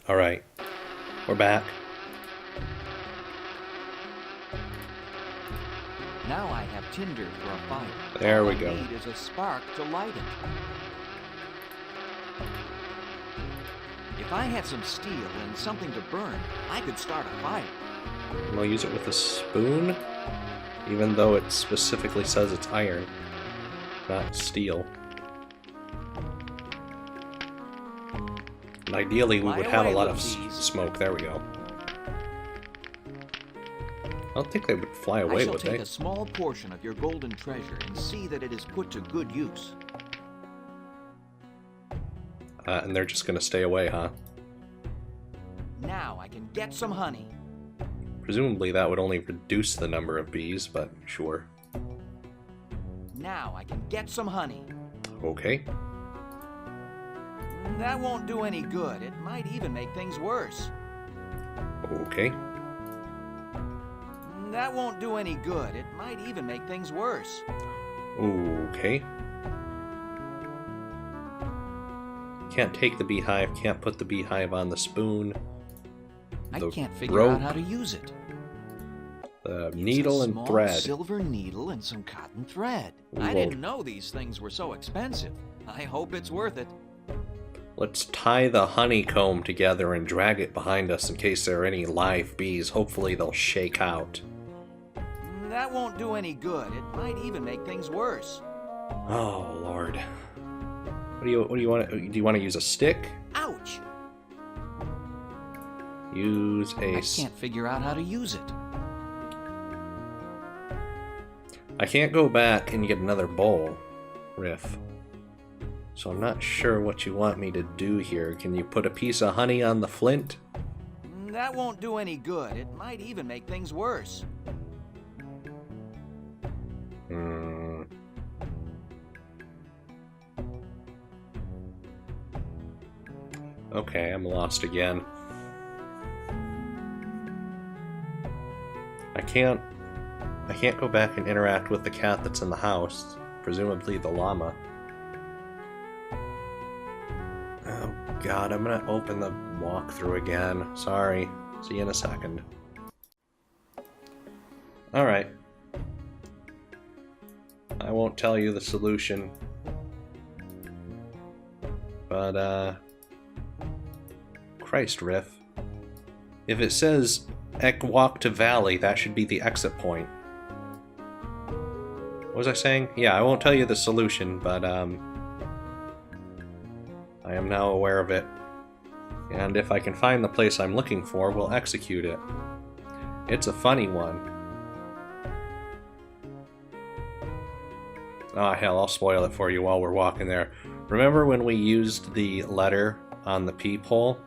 Alright, we're back. Now I have tinder for a fire. There we All go. I need is a spark to light it. If I had some steel and something to burn, I could start a fire. We'll use it with a spoon, even though it specifically says it's iron, not steel. And ideally, we would have a lot of smoke. There we go. I don't think they would fly away, would they? I shall take a small portion of your golden treasure and see that it is put to good use. And they're just gonna stay away, huh? Now I can get some honey. Presumably that would only reduce the number of bees, but sure. Now I can get some honey. Okay. That won't do any good. It might even make things worse. Okay. That won't do any good. It might even make things worse. Okay. Can't take the beehive, can't put the beehive on the spoon. I The can't figure rope. out how to use it. The It's needle a and small thread. silver needle and some cotton thread. I Whoa. didn't know these things were so expensive. I hope it's worth it. Let's tie the honeycomb together and drag it behind us in case there are any live bees. Hopefully they'll shake out. That won't do any good. It might even make things worse. Oh Lord. What do you want? Do you want to use a stick? Ouch! Use a. I can't figure out how to use it. I can't go back and get another bowl, Riff. So I'm not sure what you want me to do here. Can you put a piece of honey on the flint? That won't do any good. It might even make things worse. Hmm. Okay, I'm lost again. I can't go back and interact with the cat that's in the house, presumably the llama. Oh god, I'm gonna open the walkthrough again. Sorry. See you in a second. Alright. I won't tell you the solution. But, Christ, Riff. If it says walk to valley, that should be the exit point. What was I saying? Yeah, I won't tell you the solution, but, I am now aware of it. And if I can find the place I'm looking for, we'll execute it. It's a funny one. Ah, hell, I'll spoil it for you while we're walking there. Remember when we used the letter on the peephole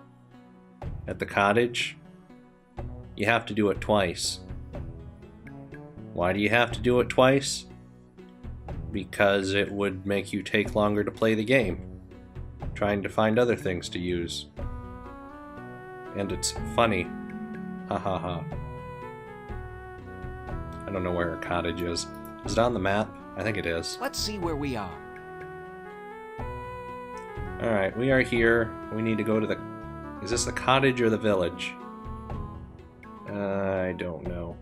at the cottage? You have to do it twice. Why do you have to do it twice? Because it would make you take longer to play the game, trying to find other things to use. And it's funny. Ha ha ha. I don't know where her cottage is. Is it on the map? I think it is. Let's see where we are. Alright, we are here. We need to go to the... Is this the cottage or the village? I don't know.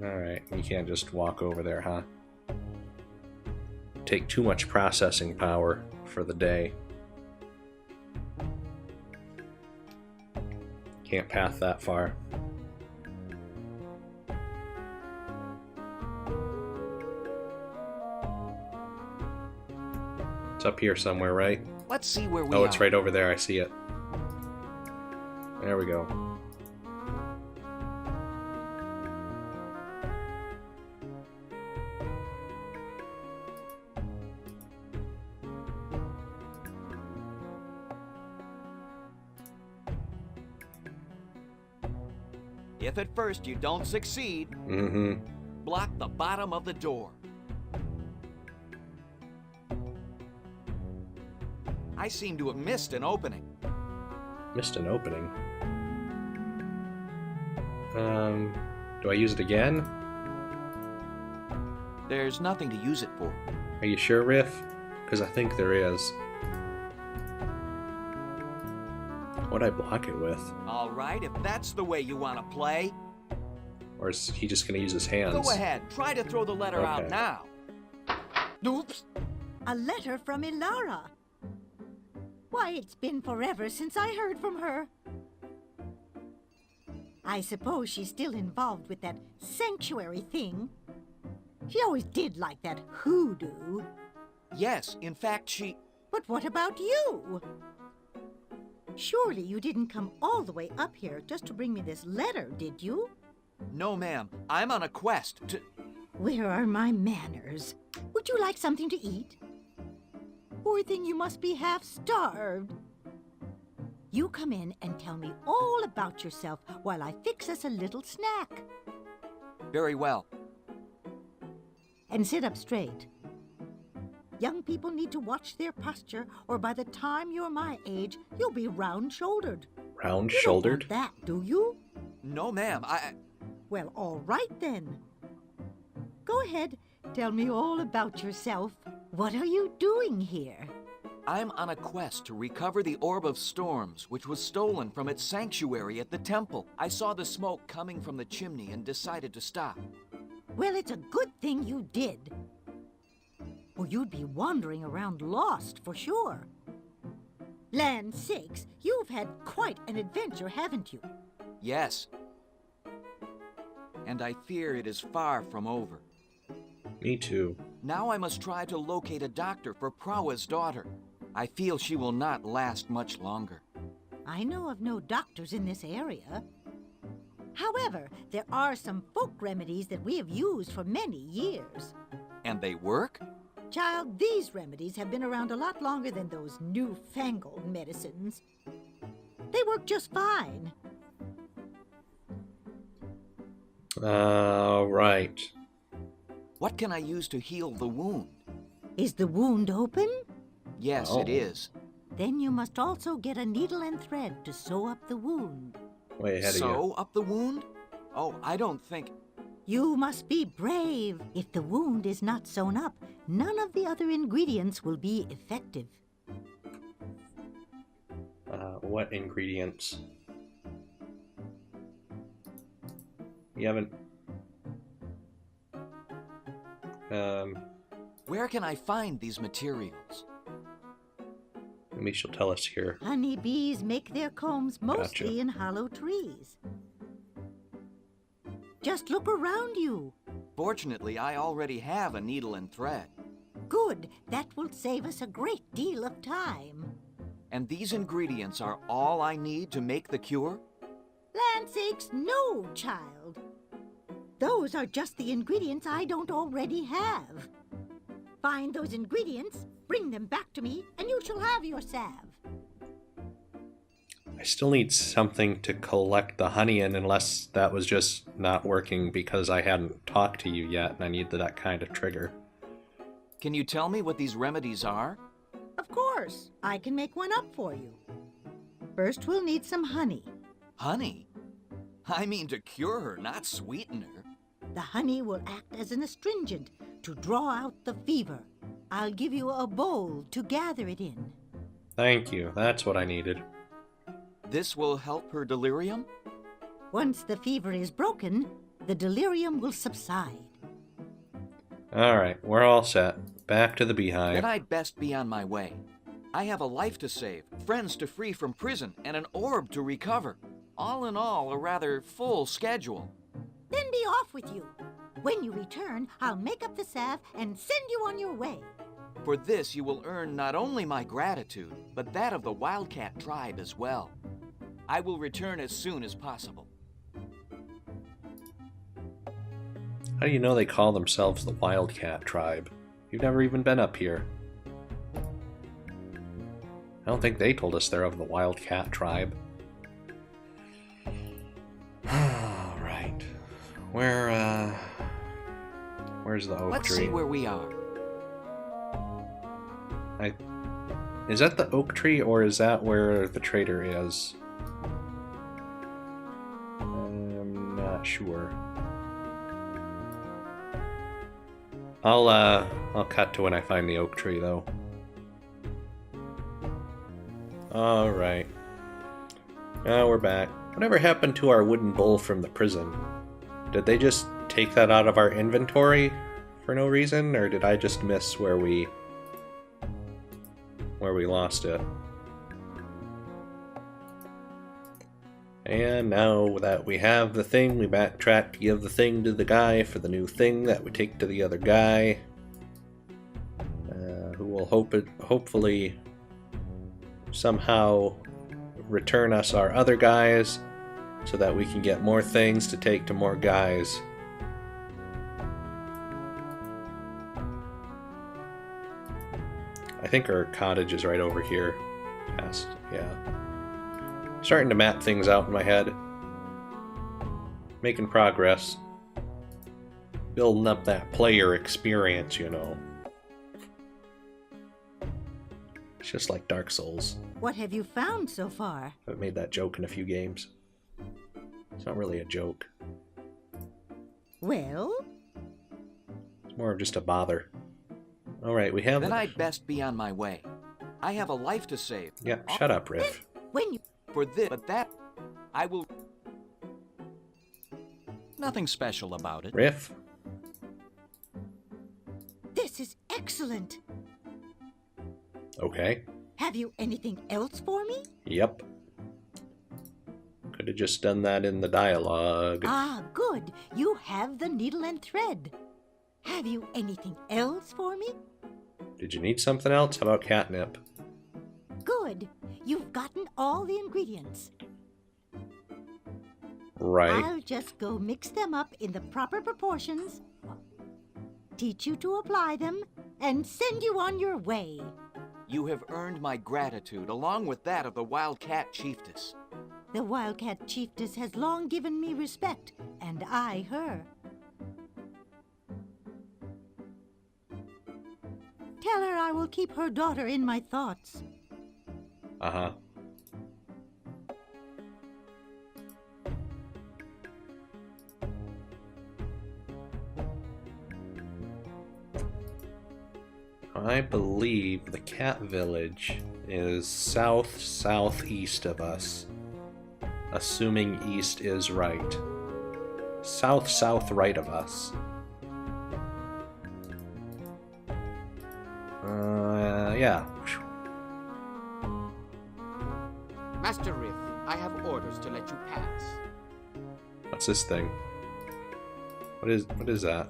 Alright, you can't just walk over there, huh? Take too much processing power for the day. Can't path that far. It's up here somewhere, right? Let's see where we are. Oh, it's right over there. I see it. There we go. If at first you don't succeed, block the bottom of the door. I seem to have missed an opening. Missed an opening. Do I use it again? There's nothing to use it for. Are you sure, Riff? Because I think there is. What'd I block it with? All right, if that's the way you want to play. Or is he just going to use his hands? Go ahead, try to throw the letter out now. Oops. A letter from Ilara. Why, it's been forever since I heard from her. I suppose she's still involved with that sanctuary thing. She always did like that hoodoo. Yes, in fact, she... But what about you? Surely you didn't come all the way up here just to bring me this letter, did you? No, ma'am. I'm on a quest to... Where are my manners? Would you like something to eat? Poor thing, you must be half starved. You come in and tell me all about yourself while I fix us a little snack. Very well. And sit up straight. Young people need to watch their posture, or by the time you're my age, you'll be round-shouldered. Round-shouldered? You don't want that, do you? No, ma'am. Well, all right then. Go ahead, tell me all about yourself. What are you doing here? I'm on a quest to recover the Orb of Storms, which was stolen from its sanctuary at the temple. I saw the smoke coming from the chimney and decided to stop. Well, it's a good thing you did. Or you'd be wandering around lost for sure. Land sakes, you've had quite an adventure, haven't you? Yes. And I fear it is far from over. Me too. Now I must try to locate a doctor for Prawa's daughter. I feel she will not last much longer. I know of no doctors in this area. However, there are some folk remedies that we have used for many years. And they work? Child, these remedies have been around a lot longer than those newfangled medicines. They work just fine. Right. What can I use to heal the wound? Is the wound open? Yes, Oh. it is. Then you must also get a needle and thread to sew up the wound. Way ahead of you. Sew up the wound? Oh, I don't think... You must be brave. If the wound is not sewn up, none of the other ingredients will be effective. What ingredients? You haven't... Where can I find these materials? Maybe she'll tell us here. Honeybees make their combs mostly Gotcha. in hollow trees. Just look around you. Fortunately, I already have a needle and thread. Good. That will save us a great deal of time. And these ingredients are all I need to make the cure? Land sakes, no, child. Those are just the ingredients I don't already have. Find those ingredients, bring them back to me, and you shall have your salve. I still need something to collect the honey in, unless that was just not working because I hadn't talked to you yet and I need that kind of trigger. Can you tell me what these remedies are? Of course, I can make one up for you. First, we'll need some honey. Honey? I mean to cure her, not sweeten her. The honey will act as an astringent to draw out the fever. I'll give you a bowl to gather it in. Thank you, that's what I needed. This will help her delirium? Once the fever is broken, the delirium will subside. Alright, we're all set. Back to the beehive. Then I'd best be on my way. I have a life to save, friends to free from prison, and an orb to recover. All in all, a rather full schedule. Then be off with you. When you return, I'll make up the salve and send you on your way. For this, you will earn not only my gratitude, but that of the Wildcat tribe as well. I will return as soon as possible. How do you know they call themselves the Wildcat tribe? You've never even been up here. I don't think they told us they're of the Wildcat tribe. Alright. Where's the oak Let's tree? see where we are. Is that the oak tree, or is that where the trader is? I'm not sure. I'll cut to when I find the oak tree, though. Alright. Now we're back. Whatever happened to our wooden bowl from the prison? Did they just take that out of our inventory for no reason, or did I just miss where we lost it? And now that we have the thing, we backtrack to give the thing to the guy for the new thing that we take to the other guy, who will hopefully somehow return us our other guys so that we can get more things to take to more guys. I think our cottage is right over here. Past, yeah. Starting to map things out in my head. Making progress. Building up that player experience, you know. It's just like Dark Souls. What have you found so far? I've made that joke in a few games. It's not really a joke. Well? It's more of just a bother. Alright, we have... Then I'd best be on my way. I have a life to save. Yeah, shut up, Riff. When you... For this, but that... I will... Nothing special about it. Riff? This is excellent. Okay. Have you anything else for me? Yep. Could have just done that in the dialogue. Ah, good. You have the needle and thread. Have you anything else for me? Did you need something else? How about catnip? Good. You've gotten all the ingredients. Right. I'll just go mix them up in the proper proportions, teach you to apply them, and send you on your way. You have earned my gratitude, along with that of the Wildcat Chiefess. The Wildcat Chiefess has long given me respect, and I her. Tell her I will keep her daughter in my thoughts. Uh-huh. I believe the cat village is southeast of us. Assuming east is right. South right of us. Yeah. Master Riff, I have orders to let you pass. What's this thing? What is that?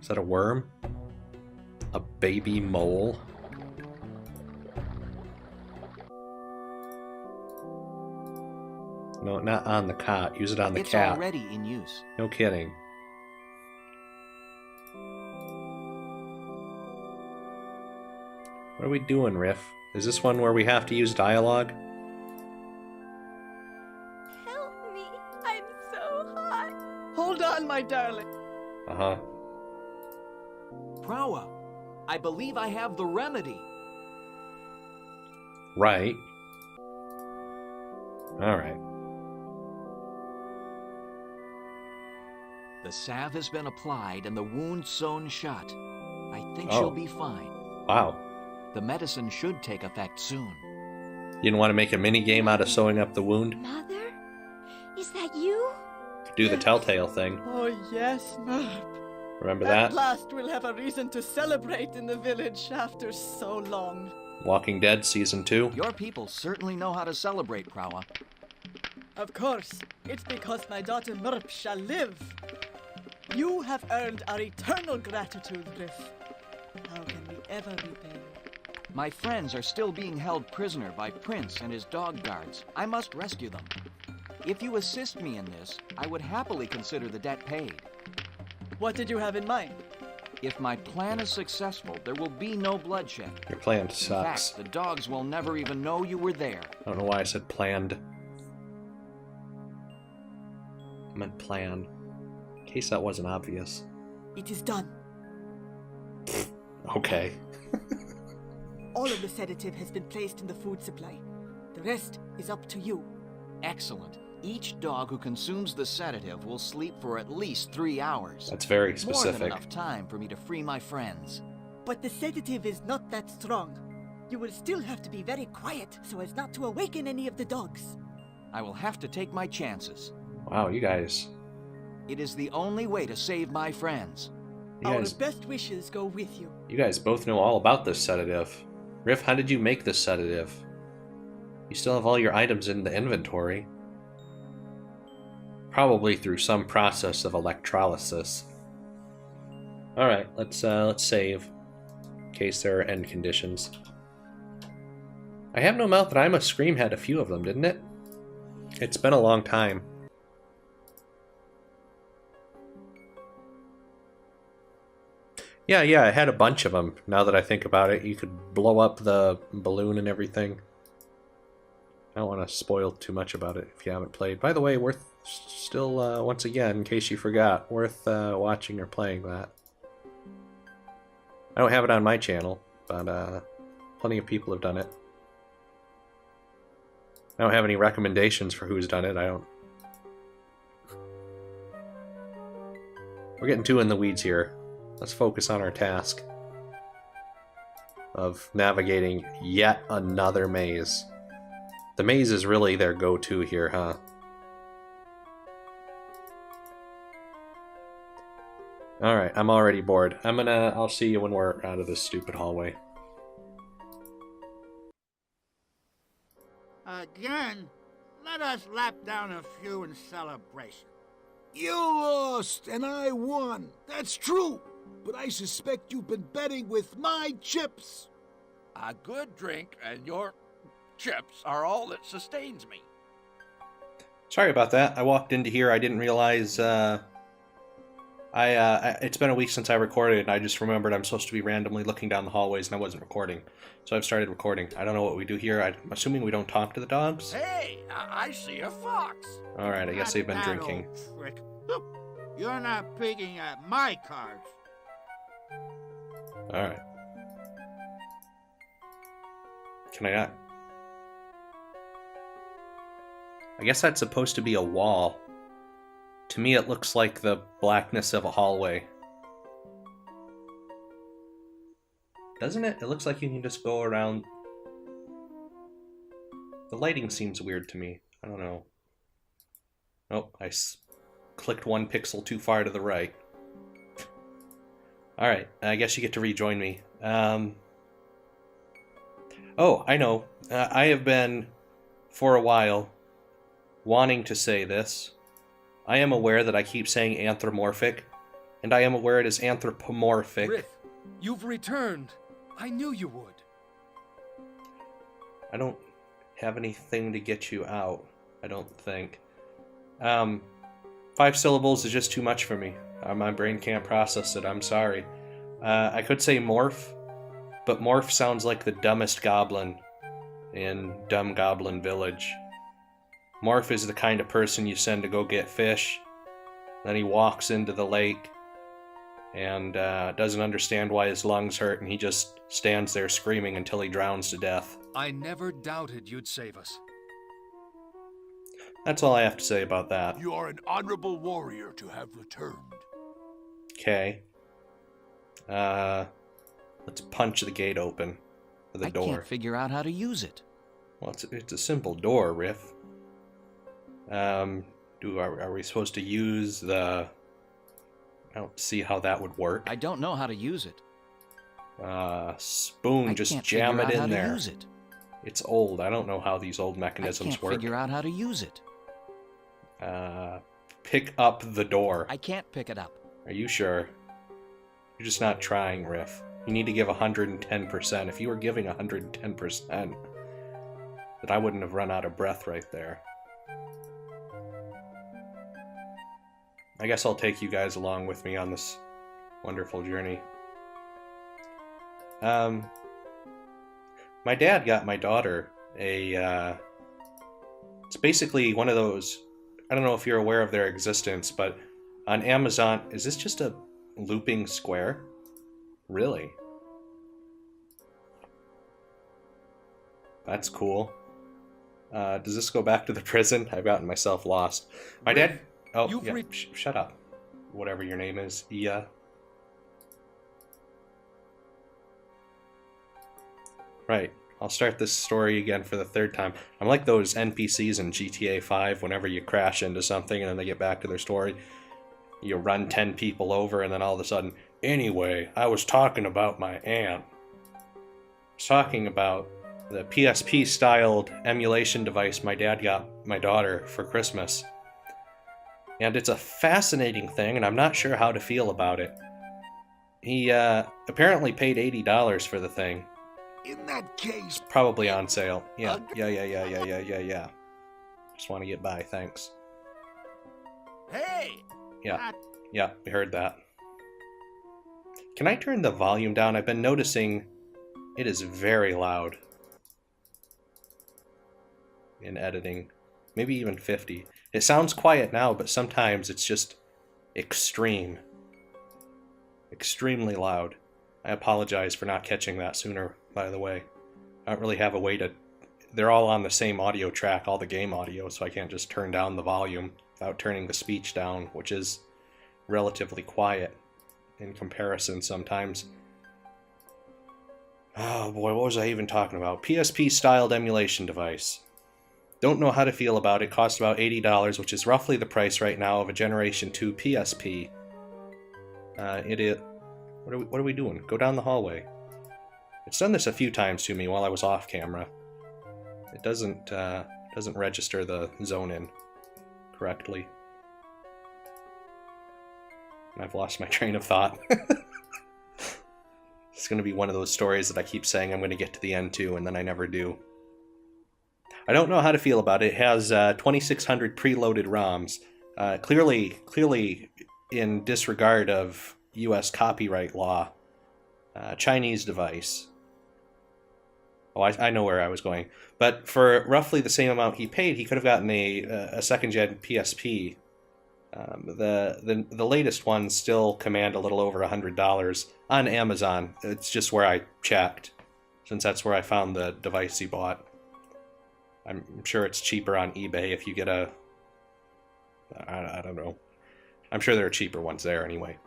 Is that a worm? A baby mole? No, not on the cot. Use it on the cat. It's already in use. No kidding. What are we doing, Riff? Is this one where we have to use dialogue? Help me. I'm so hot. Hold on, my darling. Uh-huh. Prowa, I believe I have the remedy. Right. Alright. The salve has been applied and the wound sewn shut. I think Oh. she'll be fine. Wow. The medicine should take effect soon. You didn't want to make a mini game out of sewing up the wound? Mother? Is that you? Do the telltale thing. Oh, yes, Merp. Remember At that? last we'll have a reason to celebrate in the village after so long. Walking Dead Season 2? Your people certainly know how to celebrate, Prowa. Of course, it's because my daughter Merp shall live. You have earned our eternal gratitude, Riff. How can we ever repay you? My friends are still being held prisoner by Prince and his dog guards. I must rescue them. If you assist me in this, I would happily consider the debt paid. What did you have in mind? If my plan is successful, there will be no bloodshed. Your plan In sucks. fact, the dogs will never even know you were there. I don't know why I said planned. I meant plan. In case that wasn't obvious. It is done. Okay. All of the sedative has been placed in the food supply. The rest is up to you. Excellent. Each dog who consumes the sedative will sleep for at least 3 hours. That's very More specific. than enough time for me to free my friends. But the sedative is not that strong. You will still have to be very quiet so as not to awaken any of the dogs. I will have to take my chances. Wow, you guys. It is the only way to save my friends. Our best wishes go with you. You guys both know all about this sedative. Riff, how did you make this sedative? You still have all your items in the inventory. Probably through some process of electrolysis. Alright, let's save. In case there are end conditions. I have no mouth that I'm a Scream had a few of them, didn't it? It's been a long time. Yeah, I had a bunch of them, now that I think about it. You could blow up the balloon and everything. I don't want to spoil too much about it if you haven't played. By the way, worth still, once again, in case you forgot, worth watching or playing that. I don't have it on my channel, but plenty of people have done it. I don't have any recommendations for who's done it. We're getting too in the weeds here. Let's focus on our task of navigating yet another maze. The maze is really their go-to here, huh? Alright, I'm already bored. I'll see you when we're out of this stupid hallway. Again? Let us lap down a few in celebration. You lost, and I won. That's true. But I suspect you've been betting with my chips. A good drink and your chips are all that sustains me. Sorry about that. I walked into here. I didn't realize. It's been a week since I recorded, and I just remembered I'm supposed to be randomly looking down the hallways, and I wasn't recording. So I've started recording. I don't know what we do here. I'm assuming we don't talk to the dogs. Hey, I see a fox. All right. I guess they've been Not that drinking. old trick. You're not picking at my cards. All right. Can I not? I guess that's supposed to be a wall. To me, it looks like the blackness of a hallway. Doesn't it? It looks like you can just go around. The lighting seems weird to me. I don't know. Oh, I clicked one pixel too far to the right. Alright, I guess you get to rejoin me. Oh, I know. I have been, for a while, wanting to say this. I am aware that I keep saying anthropomorphic, and I am aware it is anthropomorphic. Riff, you've returned. I knew you would. I don't have anything to get you out, I don't think. 5 syllables is just too much for me. My brain can't process it, I'm sorry. I could say morph, but morph sounds like the dumbest goblin in Dumb Goblin Village. Morph is the kind of person you send to go get fish, then he walks into the lake and doesn't understand why his lungs hurt, and he just stands there screaming until he drowns to death. I never doubted you'd save us. That's all I have to say about that. You are an honorable warrior to have returned. Okay. Let's punch the gate open for the door. I can't figure out how to use it. Well, it's a simple door, Riff. Are we supposed to use the... I don't see how that would work. I don't know how to use it. Spoon, just jam it in there. Use it. It's old. I don't know how these old mechanisms work. I can't figure out how to use it. Pick up the door. I can't pick it up. Are you sure? You're just not trying, Riff. You need to give 110%. If you were giving 110%, then I wouldn't have run out of breath right there. I guess I'll take you guys along with me on this wonderful journey. My dad got my daughter a, it's basically one of those, I don't know if you're aware of their existence, but on Amazon, is this just a looping square? Really? That's cool. Does this go back to the prison? I've gotten myself lost. My dad... Oh, You've yeah, shut up. Whatever your name is. Yeah. Right. I'll start this story again for the third time. I'm like those NPCs in GTA 5 whenever you crash into something and then they get back to their story. You run 10 people over and then all of a sudden, anyway, I was talking about my aunt. I was talking about the PSP-styled emulation device my dad got my daughter for Christmas. And it's a fascinating thing, and I'm not sure how to feel about it. He apparently paid $80 for the thing. In that case... Probably on sale. Yeah. Just want to get by, thanks. Hey! Yeah, we heard that. Can I turn the volume down? I've been noticing it is very loud in editing. Maybe even 50. It sounds quiet now, but sometimes it's just extreme. Extremely loud. I apologize for not catching that sooner, by the way. I don't really have a way to... They're all on the same audio track, all the game audio, so I can't just turn down the volume without turning the speech down, which is relatively quiet in comparison sometimes. Oh boy, what was I even talking about? PSP-styled emulation device. Don't know how to feel about it. Cost about $80, which is roughly the price right now of a Generation 2 PSP. What are we doing? Go down the hallway. It's done this a few times to me while I was off camera. It doesn't register the zone in correctly. And I've lost my train of thought. It's going to be one of those stories that I keep saying I'm going to get to the end to, and then I never do. I don't know how to feel about it. It has 2,600 preloaded ROMs. Clearly in disregard of US copyright law. Chinese device. Oh, I know where I was going. But for roughly the same amount he paid, he could have gotten a second-gen PSP. The latest ones still command a little over $100 on Amazon. It's just where I checked, since that's where I found the device he bought. I'm sure it's cheaper on eBay if you get a... I don't know. I'm sure there are cheaper ones there anyway.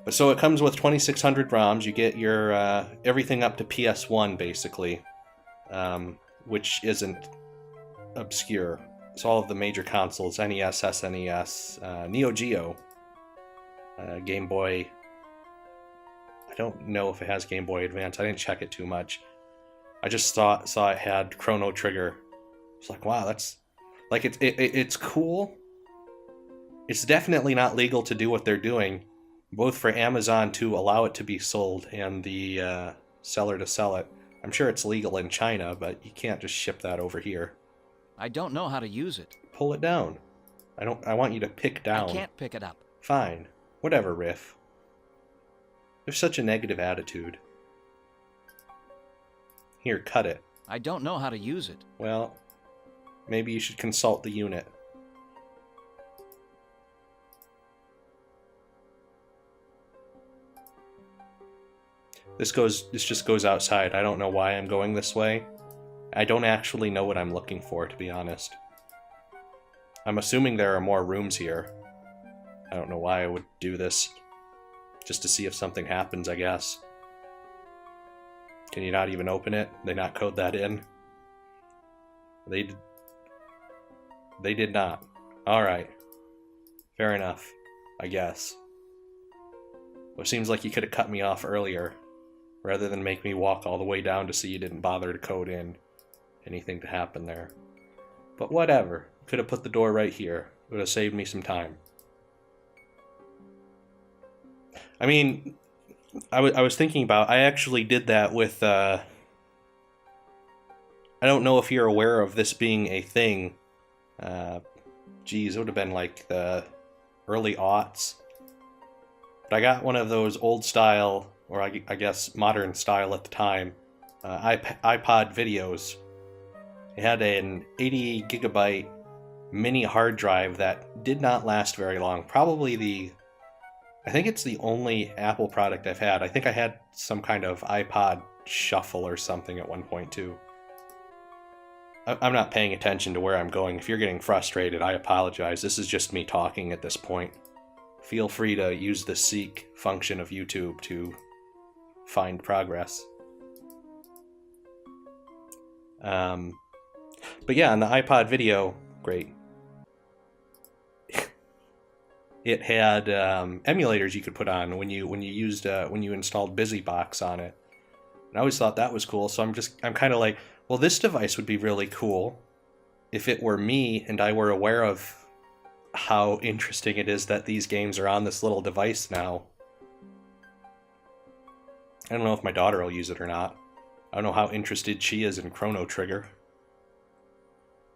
But so it comes with 2,600 ROMs. You get your everything up to PS1, basically, which isn't obscure. It's all of the major consoles, NES, SNES, Neo Geo, Game Boy. I don't know if it has Game Boy Advance. I didn't check it too much. I just saw it had Chrono Trigger. It's like, wow, that's... Like, it's cool. It's definitely not legal to do what they're doing, both for Amazon to allow it to be sold and the seller to sell it. I'm sure it's legal in China, but you can't just ship that over here. I don't know how to use it. Pull it down. I want you to pick down. I can't pick it up. Fine. Whatever, Riff. There's such a negative attitude. Here, cut it. I don't know how to use it. Well, maybe you should consult the unit. This just goes outside. I don't know why I'm going this way. I don't actually know what I'm looking for, to be honest. I'm assuming there are more rooms here. I don't know why I would do this. Just to see if something happens, I guess. Can you not even open it? They not code that in? They did not. Alright. Fair enough, I guess. Well, it seems like you could have cut me off earlier, rather than make me walk all the way down to see you didn't bother to code in anything to happen there. But whatever. Could have put the door right here. It would have saved me some time. I mean, I was thinking about... I actually did that with... I don't know if you're aware of this being a thing. Geez, it would have been like the early aughts. But I got one of those old style, or I guess modern style at the time, iPod videos. It had an 80 gigabyte mini hard drive that did not last very long. Probably I think it's the only Apple product I've had. I think I had some kind of iPod Shuffle or something at one point too. I'm not paying attention to where I'm going. If you're getting frustrated, I apologize. This is just me talking at this point. Feel free to use the seek function of YouTube to find progress. But yeah, on the iPod video, great. It had emulators you could put on when you installed BusyBox on it. And I always thought that was cool, so I'm kind of like, well, this device would be really cool if it were me and I were aware of how interesting it is that these games are on this little device now. I don't know if my daughter will use it or not. I don't know how interested she is in Chrono Trigger.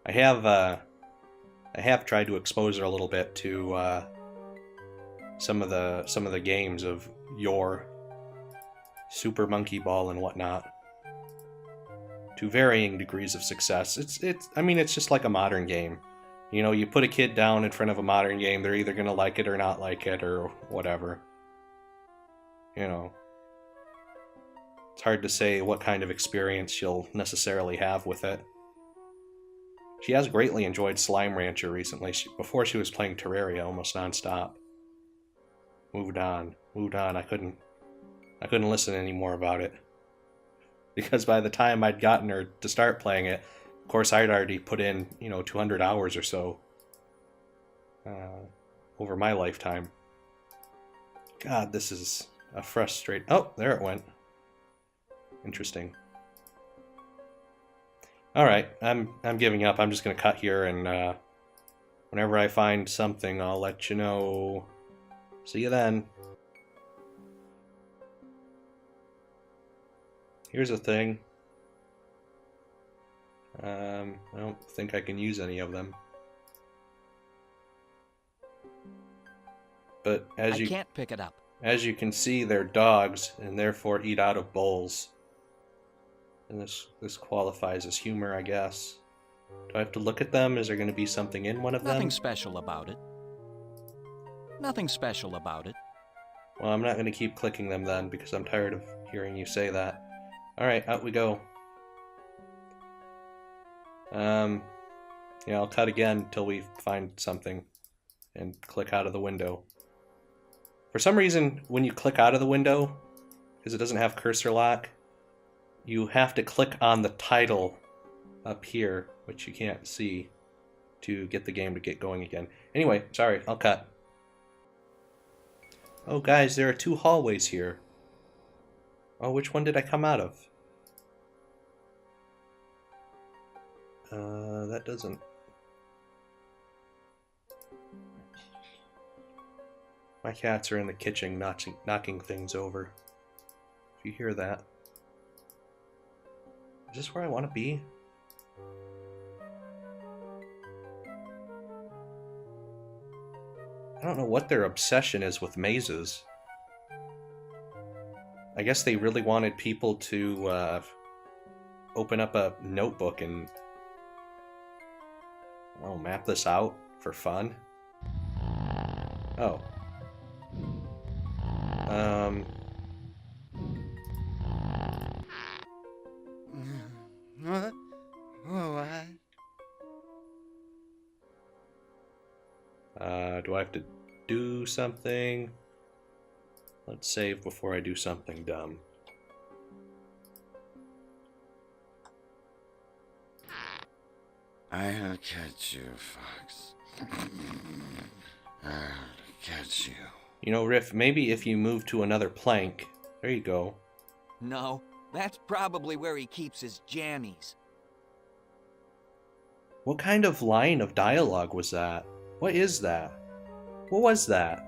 I have tried to expose her a little bit to some of the games of yore, Super Monkey Ball and whatnot, to varying degrees of success. I mean, it's just like a modern game. You know, you put a kid down in front of a modern game, they're either gonna like it or not like it or whatever. You know, it's hard to say what kind of experience you'll necessarily have with it. She has greatly enjoyed Slime Rancher recently. Before she was playing Terraria almost nonstop. Moved on. I couldn't listen anymore about it. Because by the time I'd gotten her to start playing it, of course I'd already put in, 200 hours or so over my lifetime. God, this is a frustrating... Oh, there it went. Interesting. Alright, I'm giving up. I'm just going to cut here, and whenever I find something, I'll let you know. See you then. Here's a thing. I don't think I can use any of them. But I can't pick it up. As you can see, they're dogs, and therefore eat out of bowls. And this qualifies as humor, I guess. Do I have to look at them? Is there going to be something in one of them? Nothing special about it. Nothing special about it. Well, I'm not going to keep clicking them then, because I'm tired of hearing you say that. Alright, out we go. Yeah, I'll cut again until we find something. And click out of the window. For some reason, when you click out of the window, because it doesn't have cursor lock, you have to click on the title up here, which you can't see, to get the game to get going again. Anyway, sorry, I'll cut. Oh guys, there are 2 hallways here. Oh, which one did I come out of? That doesn't... My cats are in the kitchen knocking things over. If you hear that. Is this where I want to be? I don't know what their obsession is with mazes. I guess they really wanted people to open up a notebook and map this out for fun. Oh. What? What? Do I have to do something? Let's save before I do something dumb. I'll catch you, Fox. I'll catch you. You know, Riff, maybe if you move to another plank... There you go. No, that's probably where he keeps his jammies. What kind of line of dialogue was that? What is that? What was that?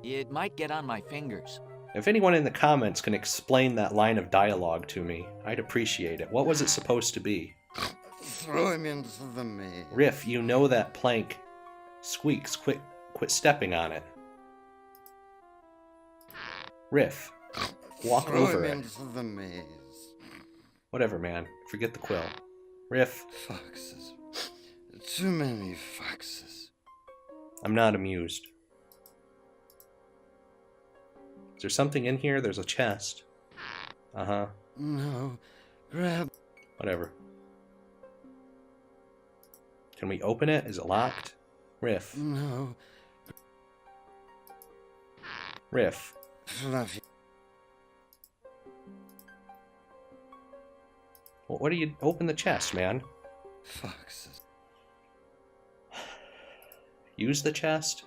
It might get on my fingers. If anyone in the comments can explain that line of dialogue to me, I'd appreciate it. What was it supposed to be? Throw him into the maze. Riff, you know that plank squeaks. Quit stepping on it. Riff, walk over it. Throw him into the maze. Whatever, man. Forget the quill. Riff. Foxes. Too many foxes. I'm not amused. Is there something in here? There's a chest. Uh-huh. No. Grab. Whatever. Can we open it? Is it locked? Riff. No. Riff. Fluffy. Well, what do you open the chest, man? Foxes. Use the chest?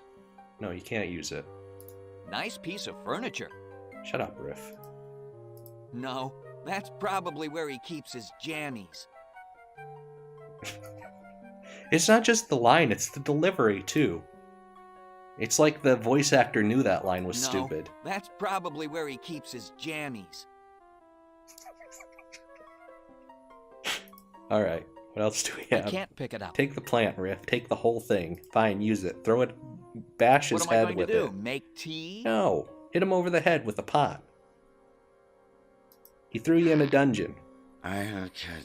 No, you can't use it. Nice piece of furniture. Shut up, Riff. No, that's probably where he keeps his jammies. It's not just the line, it's the delivery, too. It's like the voice actor knew that line was No, stupid. That's probably where he keeps his jammies. Alright, what else do we have? I can't pick it up. Take the plant, Riff. Take the whole thing. Fine, use it. Throw it, bash his What am I head going with to do? it. Make tea? No, hit him over the head with a pot. He threw you in a dungeon. Okay.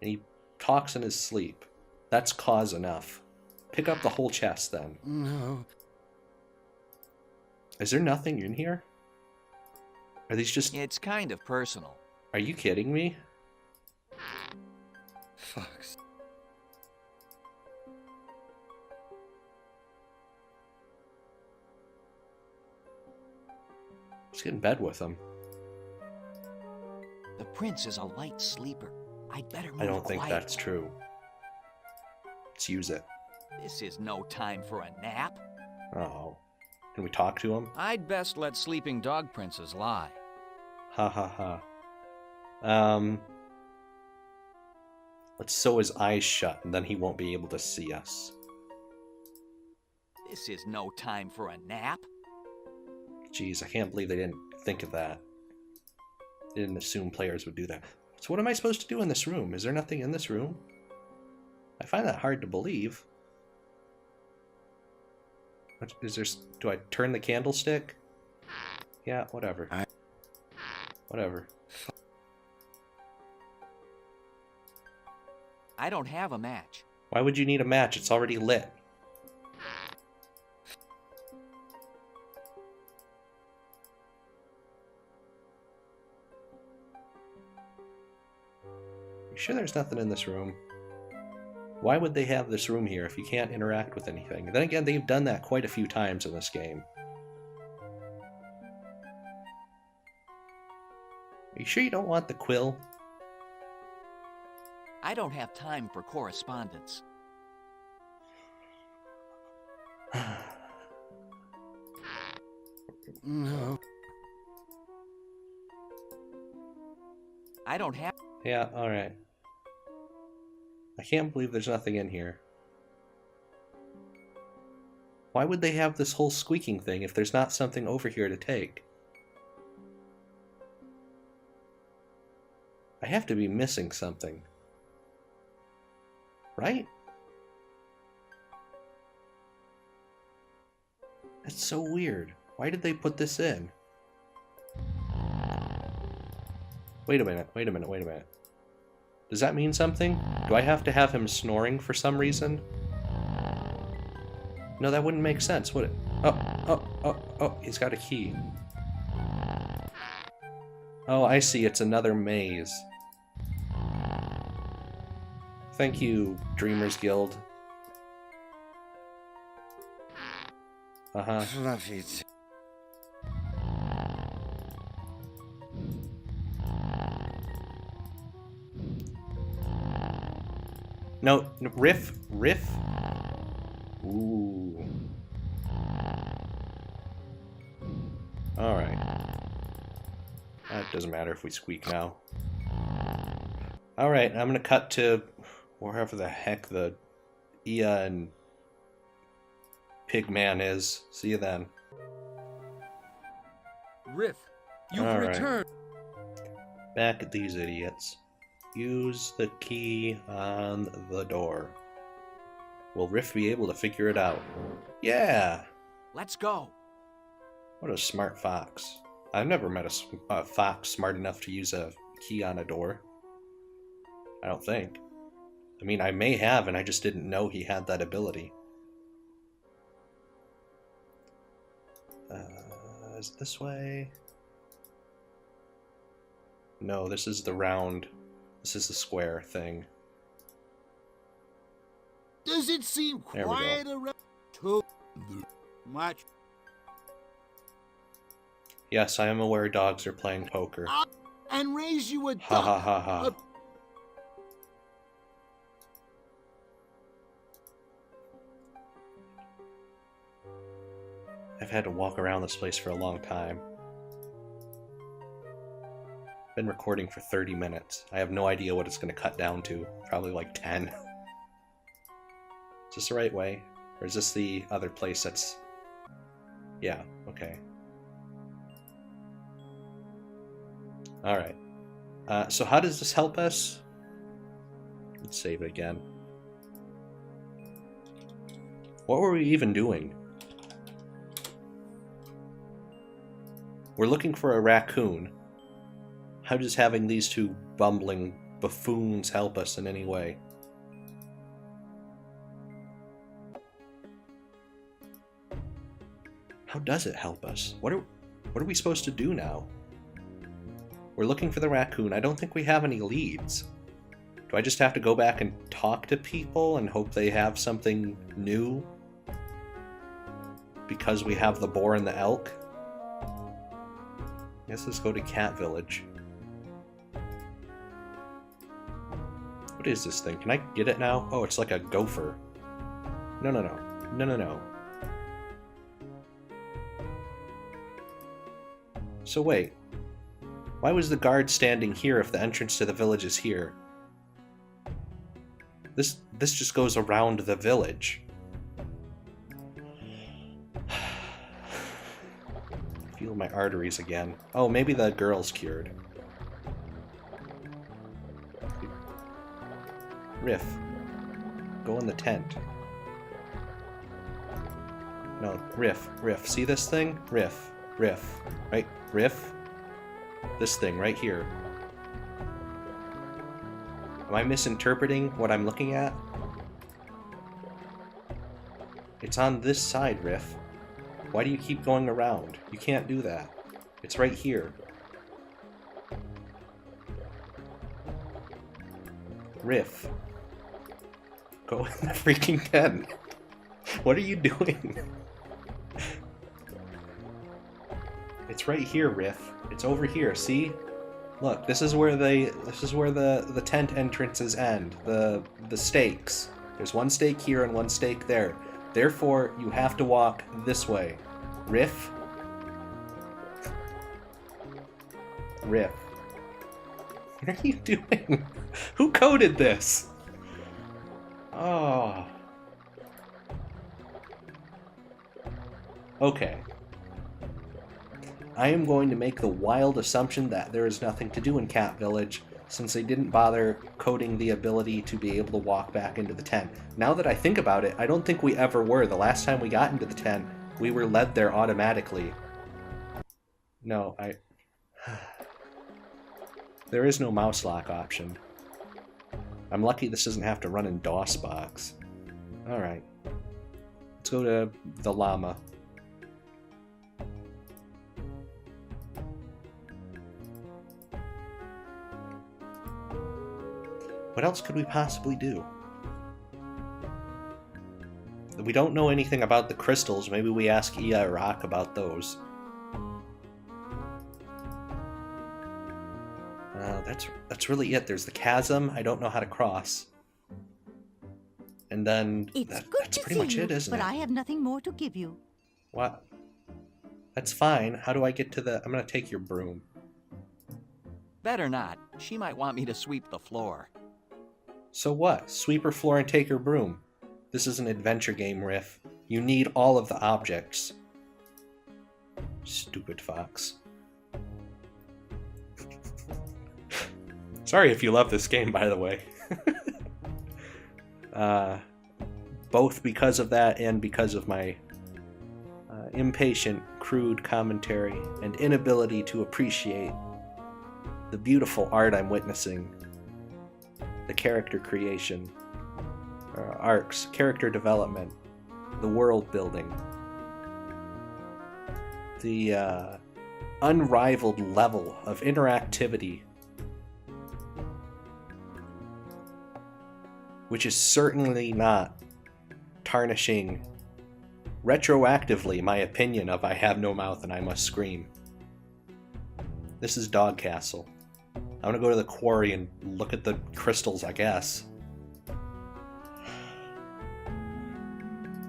And he talks in his sleep. That's cause enough. Pick up the whole chest, then. No. Is there nothing in here? Are these just... It's kind of personal. Are you kidding me? Fox. Let's get in bed with him. The prince is a light sleeper. I'd better move I don't think quietly. that's true. Let's use it. This is no time for a nap. Oh. Can we talk to him? I'd best let sleeping dog princes lie. Ha ha ha. Let's sew his eyes shut, and then he won't be able to see us. This is no time for a nap. Jeez, I can't believe they didn't think of that. They didn't assume players would do that. So what am I supposed to do in this room? Is there nothing in this room? I find that hard to believe. What, is there? Do I turn the candlestick? Yeah, whatever. Whatever. I don't have a match. Why would you need a match? It's already lit. You sure there's nothing in this room? Why would they have this room here if you can't interact with anything? Then again, they've done that quite a few times in this game. Are you sure you don't want the quill? I don't have time for correspondence. No. I don't have... Yeah, alright. I can't believe there's nothing in here. Why would they have this whole squeaking thing if there's not something over here to take? I have to be missing something. Right? That's so weird. Why did they put this in? Wait a minute, wait a minute, wait a minute. Does that mean something? Do I have to have him snoring for some reason? No, that wouldn't make sense, would it? Oh, he's got a key. Oh, I see, it's another maze. Thank you, Dreamers Guild. Uh-huh. Fluffy. No, riff? Ooh. Alright. That doesn't matter if we squeak now. Alright, I'm gonna cut to wherever the heck the Ia and Pigman is. See you then. Riff, you've All right. returned. Back at these idiots. Use the key on the door. Will Riff be able to figure it out? Yeah! Let's go. What a smart fox. I've never met a fox smart enough to use a key on a door. I don't think. I mean, I may have, and I just didn't know he had that ability. Is it this way? No, this is the round. This is the square thing. Does it seem There we go. quiet around? Too Much. Yes, I am aware dogs are playing poker. And raise you a duck. Ha ha ha ha. I've had to walk around this place for a long time. Been recording for 30 minutes. I have no idea what it's going to cut down to. Probably like 10. Is this the right way? Or is this the other place that's... Yeah, okay. Alright. So how does this help us? Let's save it again. What were we even doing? We're looking for a raccoon. How does having these two bumbling buffoons help us in any way? How does it help us? What are we supposed to do now? We're looking for the raccoon. I don't think we have any leads. Do I just have to go back and talk to people and hope they have something new? Because we have the boar and the elk? I guess let's go to Cat Village. What is this thing? Can I get it now? Oh, it's like a gopher. No, no, no. No, no, no. So wait. Why was the guard standing here if the entrance to the village is here? This just goes around the village. Feel my arteries again. Oh, maybe the girl's cured. Riff. Go in the tent. No, Riff. Riff. See this thing? Riff. Riff. Right? Riff. This thing right here. Am I misinterpreting what I'm looking at? It's on this side, Riff. Why do you keep going around? You can't do that. It's right here. Riff. Go in the freaking tent. What are you doing? It's right here, Riff. It's over here, see? Look, this is where the tent entrances end. The stakes. There's one stake here and one stake there. Therefore, you have to walk this way. Riff. Riff. What are you doing? Who coded this? Oh. Okay. I am going to make the wild assumption that there is nothing to do in Cat Village, since they didn't bother coding the ability to be able to walk back into the tent. Now that I think about it, I don't think we ever were. The last time we got into the tent, we were led there automatically. No, there is no mouse lock option. I'm lucky this doesn't have to run in DOSBox. Alright. Let's go to the llama. What else could we possibly do? We don't know anything about the crystals. Maybe we ask Ia Rock about those. That's really it. There's the chasm. I don't know how to cross. And then that's pretty much it, isn't it? But I have nothing more to give you. What? That's fine. How do I get to the... I'm gonna take your broom. Better not. She might want me to sweep the floor. So what? Sweep her floor and take her broom. This is an adventure game, Riff. You need all of the objects. Stupid fox. Sorry if you love this game, by the way. Both because of that and because of my impatient, crude commentary and inability to appreciate the beautiful art I'm witnessing. The character creation, arcs, character development, the world building, the unrivaled level of interactivity, which is certainly not tarnishing retroactively my opinion of I have no mouth and I must scream. This is Dog Castle. I'm gonna go to the quarry and look at the crystals, I guess.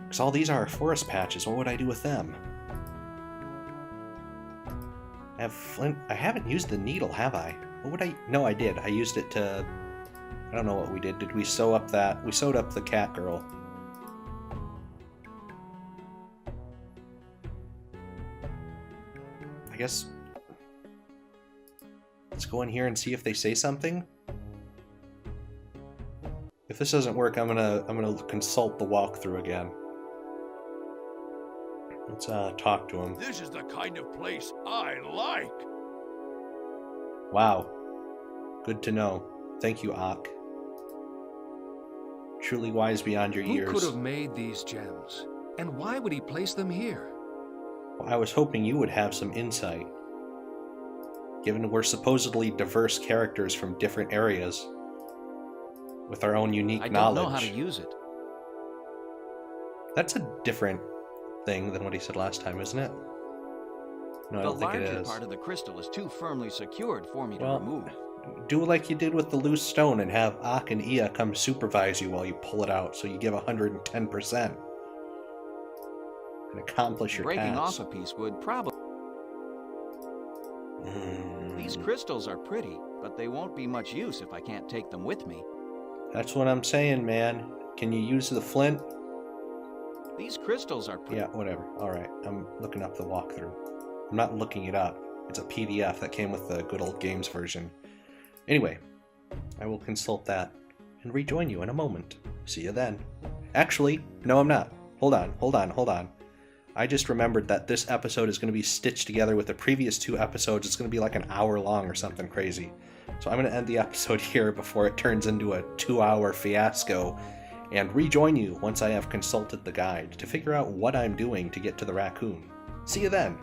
Because all these are forest patches, what would I do with them? I have flint. I haven't used the needle, have I? What would I... No, I did. I used it to... I don't know what we did. Did we sew up that... We sewed up the cat girl. I guess... Let's go in here and see if they say something. If this doesn't work, I'm gonna consult the walkthrough again. Let's talk to him. This is the kind of place I like. Wow. Good to know. Thank you, Ak. Truly wise beyond your years. Who could have made these gems? And why would he place them here? Well, I was hoping you would have some insight. Given we're supposedly diverse characters from different areas, with our own unique knowledge. I don't know how to use it. That's a different thing than what he said last time, isn't it? No, I don't think it is. The larger part of the crystal is too firmly secured for me to remove. Do like you did with the loose stone and have Ak and Ia come supervise you while you pull it out, so you give 110%. And accomplish your task. Breaking off a piece would probably... These crystals are pretty, but they won't be much use if I can't take them with me. That's what I'm saying, man. Can you use the flint? These crystals are pretty. Yeah, whatever. Alright, I'm looking up the walkthrough. I'm not looking it up. It's a PDF that came with the good old games version. Anyway, I will consult that and rejoin you in a moment. See you then. Actually, no I'm not. Hold on. I just remembered that this episode is going to be stitched together with the previous 2 episodes. It's going to be like an hour long or something crazy. So I'm going to end the episode here before it turns into a 2-hour fiasco and rejoin you once I have consulted the guide to figure out what I'm doing to get to the raccoon. See you then!